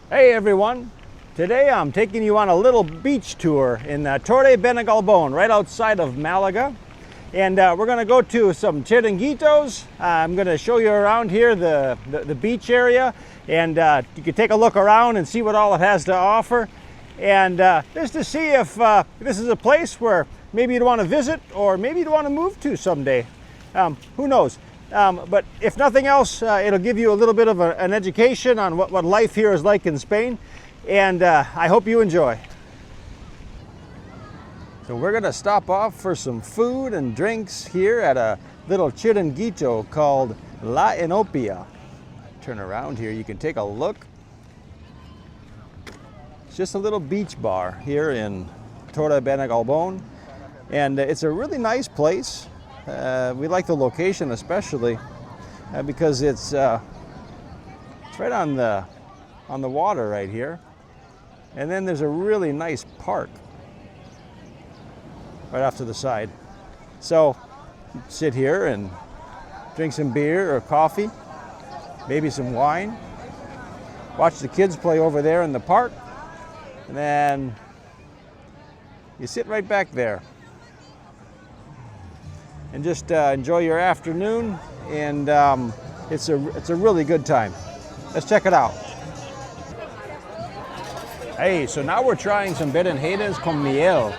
Hey everyone! Today I'm taking you on a little beach tour in Torre de Benagalbón, right outside of Malaga. And we're going to go to some Chiringuitos. I'm going to show you around here the beach area, and you can take a look around and see what all it has to offer. And just to see if this is a place where maybe you'd want to visit or maybe you'd want to move to someday. Who knows? But if nothing else, it'll give you a little bit of an education on what life here is like in Spain, and I hope you enjoy. So we're going to stop off for some food and drinks here at a little chiringuito called La Enopia. Turn around here, you can take a look. It's just a little beach bar here in Torre de Benagalbón, and it's a really nice place. We like the location especially because it's right on the water right here, and then there's a really nice park right off to the side. So sit here and drink some beer or coffee, maybe some wine, watch the kids play over there in the park, and then you sit right back there and just enjoy your afternoon, and it's a really good time. Let's check it out. Hey, so now we're trying some berenjenas con miel.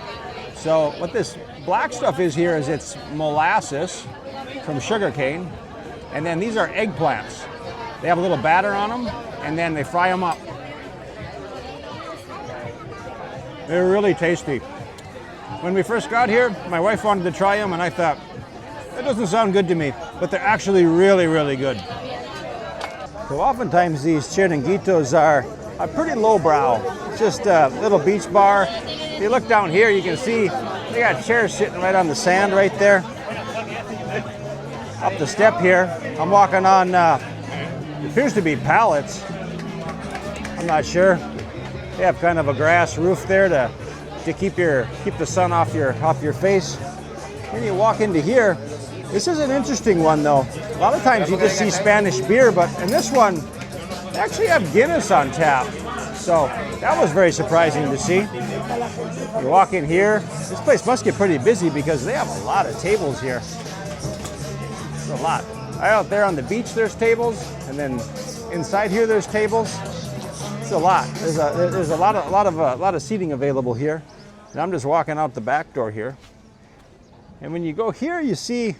So what this black stuff is here is it's molasses from sugarcane, and then these are eggplants. They have a little batter on them, and then they fry them up. They're really tasty. When we first got here, my wife wanted to try them, and I thought, that doesn't sound good to me, but they're actually really, really good. So oftentimes these chiringuitos are pretty lowbrow. It's just a little beach bar. If you look down here, you can see they got chairs sitting right on the sand right there. Up the step here, I'm walking on, it appears to be pallets. I'm not sure. They have kind of a grass roof there to keep the sun off your face. Then you walk into here. This is an interesting one though. A lot of times you just see Spanish beer, but in this one, they actually have Guinness on tap. So that was very surprising to see. You walk in here, this place must get pretty busy because they have a lot of tables here. It's a lot. Right out there on the beach there's tables, and then inside here there's tables. It's a lot. There's a lot of seating available here. And I'm just walking out the back door here. And when you go here, you see,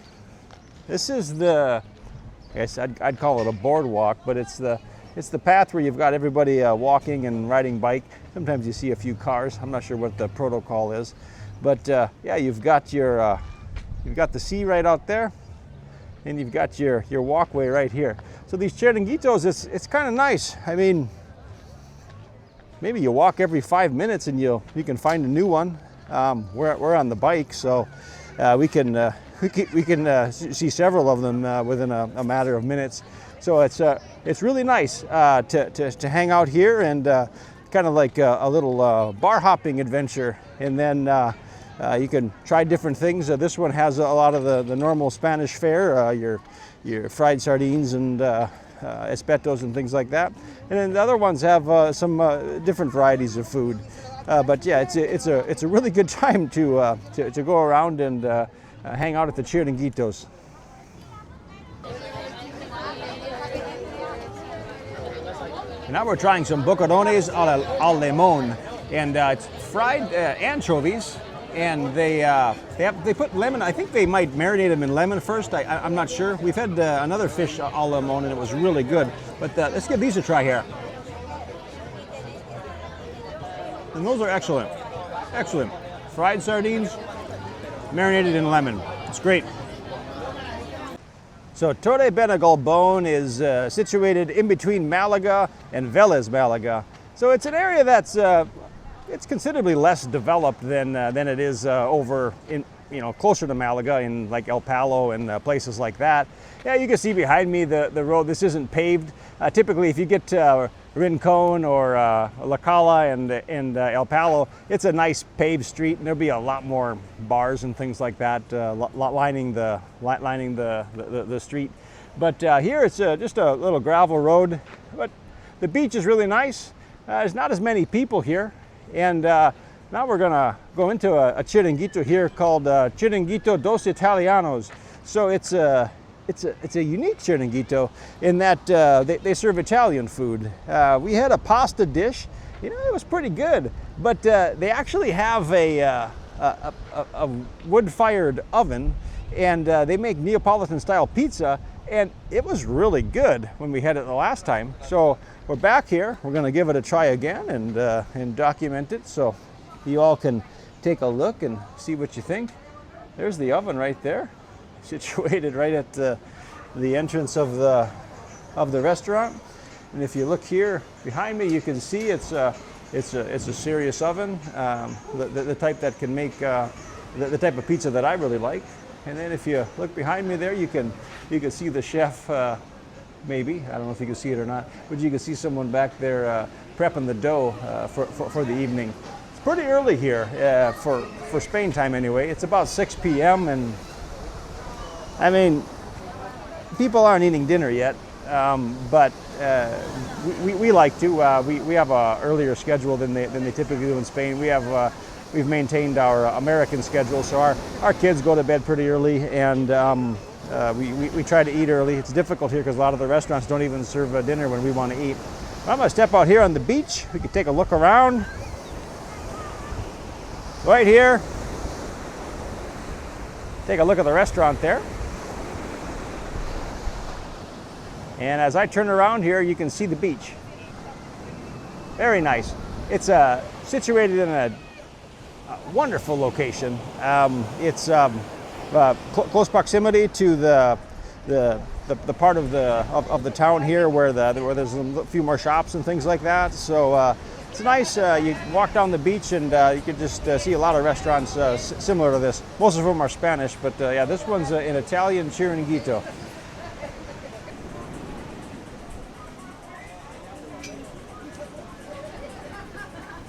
this is I guess I'd call it a boardwalk, but it's the path where you've got everybody walking and riding bike. Sometimes you see a few cars. I'm not sure what the protocol is, but yeah, you've got the sea right out there, and you've got your walkway right here. So these chiringuitos, it's kind of nice. I mean, maybe you walk every 5 minutes and you can find a new one. We're on the bike, so we can see several of them within a matter of minutes. So it's really nice to hang out here and kind of like a little bar hopping adventure. And then you can try different things. This one has a lot of the normal Spanish fare, your fried sardines and espetos and things like that. And then the other ones have some different varieties of food. But yeah, it's a really good time to go around and hang out at the Chiringuitos. And now we're trying some Boquerones al limón, and it's fried anchovies, and they put lemon. I think they might marinate them in lemon first. I'm not sure. We've had another fish al limón, and it was really good. But let's give these a try here. And those are excellent. Excellent. Fried sardines, marinated in lemon. It's great. So Torre de Benagalbón is situated in between Malaga and Vélez, Malaga. So it's an area that's it's considerably less developed than it is over in closer to Malaga in like El Palo and places like that. Yeah, you can see behind me the road. This isn't paved. Typically, if you get to Rincon or La Cala and El Palo, it's a nice paved street, and there'll be a lot more bars and things like that lining the street. But here it's just a little gravel road. But the beach is really nice. there's not as many people here, and now we're gonna go into a Chiringuito here called Chiringuito dos Italianos. So it's a unique Chiringuito in that they serve Italian food. We had a pasta dish. You know, it was pretty good, but they actually have a wood-fired oven, and they make Neapolitan style pizza, and it was really good when we had it the last time. So we're back here. We're gonna give it a try again and document it so you all can take a look and see what you think. There's the oven right there, situated right at the entrance of the restaurant. And if you look here behind me, you can see it's a serious oven, the type that can make the type of pizza that I really like. And then if you look behind me there, you can see the chef. Maybe, I don't know if you can see it or not, but you can see someone back there prepping the dough for the evening. It's pretty early here for Spain time anyway. It's about 6 p.m. and I mean, people aren't eating dinner yet, but we like to. We have a earlier schedule than they typically do in Spain. We've maintained our American schedule, so our kids go to bed pretty early, and we try to eat early. It's difficult here because a lot of the restaurants don't even serve dinner when we want to eat. I'm going to step out here on the beach. We can take a look around. Right here. Take a look at the restaurant there. And as I turn around here, you can see the beach. Very nice. It's situated in a wonderful location. It's close proximity to the part of the town here where there's a few more shops and things like that. So it's nice. You walk down the beach and you can just see a lot of restaurants similar to this. Most of them are Spanish, but yeah, this one's an Italian Chiringuito.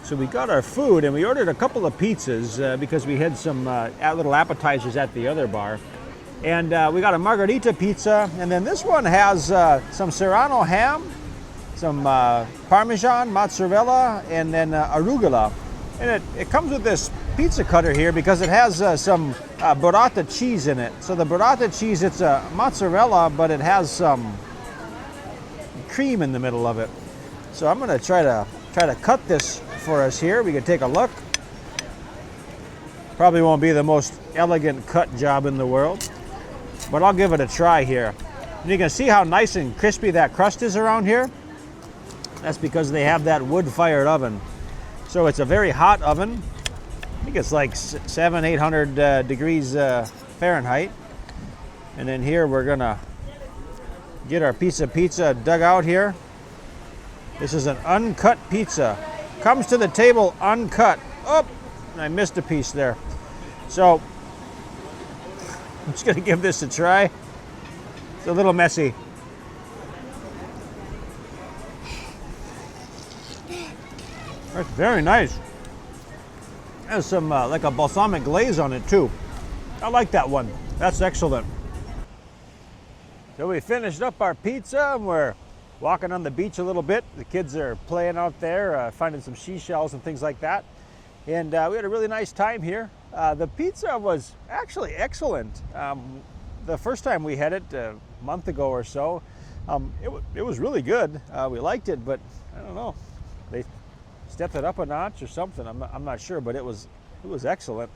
So we got our food and we ordered a couple of pizzas because we had some little appetizers at the other bar. And we got a margarita pizza, and then this one has some Serrano ham, some Parmesan, mozzarella, and then arugula. And it comes with this pizza cutter here because it has some burrata cheese in it. So the burrata cheese, it's a mozzarella, but it has some cream in the middle of it. So I'm gonna try to cut this for us here. We can take a look. Probably won't be the most elegant cut job in the world, but I'll give it a try here. And you can see how nice and crispy that crust is around here. That's because they have that wood-fired oven. So it's a very hot oven. I think it's like 700-800 degrees Fahrenheit. And then here we're gonna get our piece of pizza dug out here. This is an uncut pizza. Comes to the table uncut. Oh, I missed a piece there. So I'm just gonna give this a try. It's a little messy. That's very nice. There's some like a balsamic glaze on it too. I like that one. That's excellent. So we finished up our pizza and we're walking on the beach a little bit. The kids are playing out there, finding some seashells and things like that. And we had a really nice time here. The pizza was actually excellent. The first time we had it a month ago or so, it was really good. We liked it, but I don't know. They stepped it up a notch or something. I'm not sure, but it was excellent.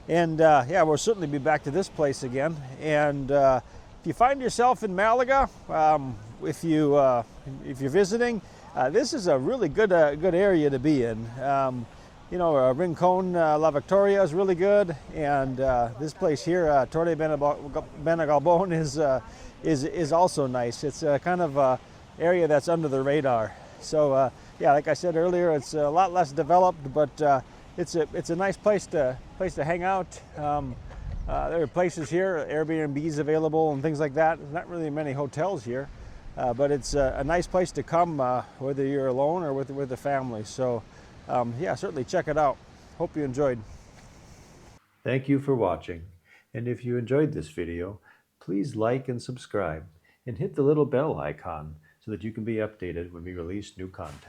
And yeah, we'll certainly be back to this place again. And if you find yourself in Malaga, if you're visiting, this is a really good area to be in. You know, Rincon La Victoria is really good, and this place here, Torre de Benagalbón, is also nice. It's kind of a area that's under the radar. So yeah, like I said earlier, it's a lot less developed, but it's a nice place to hang out. There are places here, Airbnbs available and things like that. There's not really many hotels here, but it's a nice place to come, whether you're alone or with a family. So yeah, certainly check it out. Hope you enjoyed. Thank you for watching. And if you enjoyed this video, please like and subscribe and hit the little bell icon so that you can be updated when we release new content.